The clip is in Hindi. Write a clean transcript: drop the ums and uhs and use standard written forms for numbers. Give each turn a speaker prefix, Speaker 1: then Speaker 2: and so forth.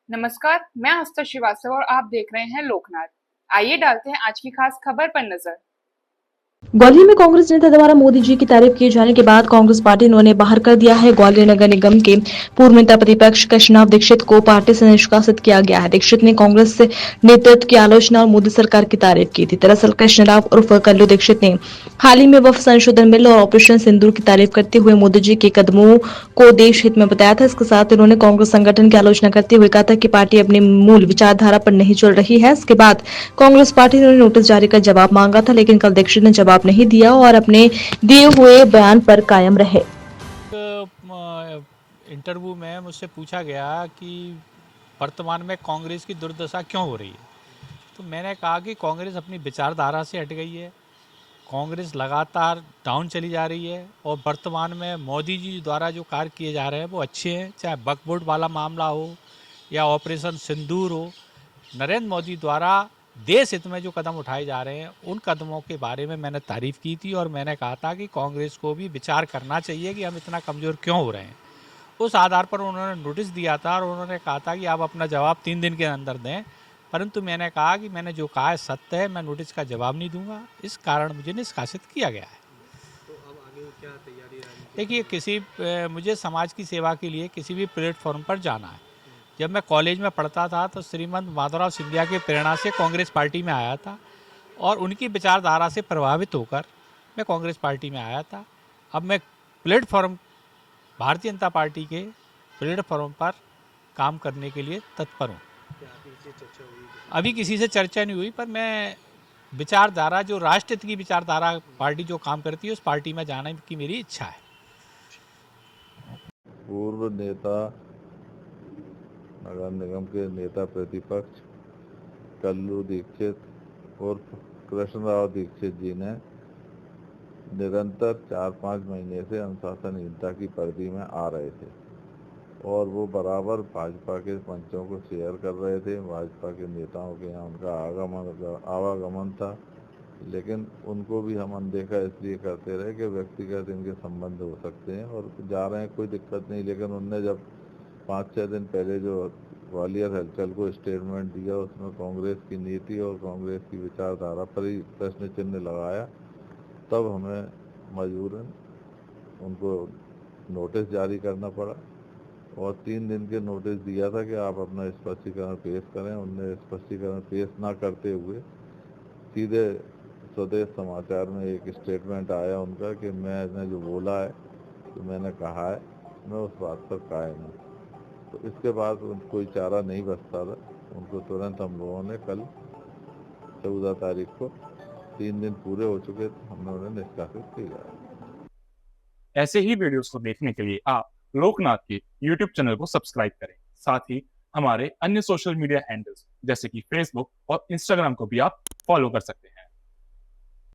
Speaker 1: नमस्कार, मैं आस्था श्रीवास्तव और आप देख रहे हैं लोकनाथ। आइए डालते हैं आज की खास खबर पर नजर।
Speaker 2: ग्वालियर में कांग्रेस नेता द्वारा मोदी जी की तारीफ किए जाने के बाद कांग्रेस पार्टी ने उन्हें बाहर कर दिया है। ग्वालियर नगर निगम के पूर्व नेता प्रतिपक्ष कृष्णराव दीक्षित को पार्टी से निष्कासित किया गया है। दीक्षित ने कांग्रेस नेतृत्व की आलोचना और मोदी सरकार की तारीफ की थी। दरअसल कृष्णराव उर्फ कल्लू दीक्षित ने हाल ही में वक्फ संशोधन बिल और ऑपरेशन सिंदूर की तारीफ करते हुए मोदी जी के कदमों को देश हित में बताया था। इसके साथ उन्होंने कांग्रेस संगठन की आलोचना करते हुए कहा था कि पार्टी अपनी मूल विचारधारा पर नहीं चल रही है। इसके बाद कांग्रेस पार्टी ने नोटिस जारी कर जवाब मांगा था, लेकिन कल दीक्षित ने जवाब नहीं दिया और अपने दिए हुए बयान पर कायम रहे।
Speaker 3: इंटरव्यू में मुझसे पूछा गया कि वर्तमान में कांग्रेस की दुर्दशा क्यों हो रही है, तो मैंने कहा कि कांग्रेस अपनी विचारधारा से हट गई है। कांग्रेस लगातार डाउन चली जा रही है और वर्तमान में मोदी जी द्वारा जो कार्य किए जा रहे हैं वो अच्छे हैं, चाहे वक्फ बोर्ड वाला मामला हो या ऑपरेशन सिंदूर हो। नरेंद्र मोदी द्वारा देश हित में जो कदम उठाए जा रहे हैं उन कदमों के बारे में मैंने तारीफ़ की थी और मैंने कहा था कि कांग्रेस को भी विचार करना चाहिए कि हम इतना कमज़ोर क्यों हो रहे हैं। उस आधार पर उन्होंने नोटिस दिया था और उन्होंने कहा था कि आप अपना जवाब 3 दिन के अंदर दें, परंतु मैंने कहा कि मैंने जो कहा है सत्य है, मैं नोटिस का जवाब नहीं दूंगा, इस कारण मुझे निष्कासित किया गया है।
Speaker 4: तो अब आगे क्या तैयारी रही?
Speaker 3: देखिए, मुझे समाज की सेवा के लिए किसी भी प्लेटफॉर्म पर जाना है। जब मैं कॉलेज में पढ़ता था तो श्रीमंत माधवराव सिंधिया की प्रेरणा से कांग्रेस पार्टी में आया था और उनकी विचारधारा से प्रभावित होकर मैं कांग्रेस पार्टी में आया था। अब मैं प्लेटफॉर्म भारतीय जनता पार्टी के प्लेटफॉर्म पर काम करने के लिए तत्पर हूँ। अभी किसी से चर्चा नहीं हुई, पर मैं विचारधारा जो राष्ट्रहित की विचारधारा पार्टी जो काम करती है उस पार्टी में जाने की मेरी इच्छा है।
Speaker 5: पूर्व नेता नगर निगम के नेता प्रतिपक्ष कल्लू दीक्षित और कृष्णराव दीक्षित जी ने निरंतर 4-5 महीने से अनुशासनहीनता की परिधि में आ रहे थे और वो बराबर भाजपा के मंचों को शेयर कर रहे थे। भाजपा के नेताओं के यहाँ उनका आवागमन था, लेकिन उनको भी हम अनदेखा इसलिए करते रहे कि व्यक्तिगत इनके संबंध हो सकते हैं और जा रहे हैं, कोई दिक्कत नहीं। लेकिन उनने जब 5-6 दिन पहले जो ग्वालियर हलचल को स्टेटमेंट दिया उसमें कांग्रेस की नीति और कांग्रेस की विचारधारा पर ही प्रश्न चिन्ह लगाया, तब हमें मजबूरन उनको नोटिस जारी करना पड़ा और 3 दिन के नोटिस दिया था कि आप अपना स्पष्टीकरण पेश करें। उनने स्पष्टीकरण पेश ना करते हुए सीधे स्वदेश समाचार में एक स्टेटमेंट आया उनका कि मैंने जो बोला है, तो मैंने कहा है, मैं उस बात पर कायम हूँ। तो इसके बाद कोई चारा नहीं बचता था, उनको तुरंत हम लोगों ने कल 14 तारीख को 3 दिन पूरे हो चुके थे, हमने उन्हें निष्कासित किया।
Speaker 6: ऐसे ही वीडियोस को देखने के लिए आप लोकनाथ के YouTube चैनल को सब्सक्राइब करें। साथ ही हमारे अन्य सोशल मीडिया हैंडल्स जैसे कि फेसबुक और इंस्टाग्राम को भी आप फॉलो कर सकते हैं।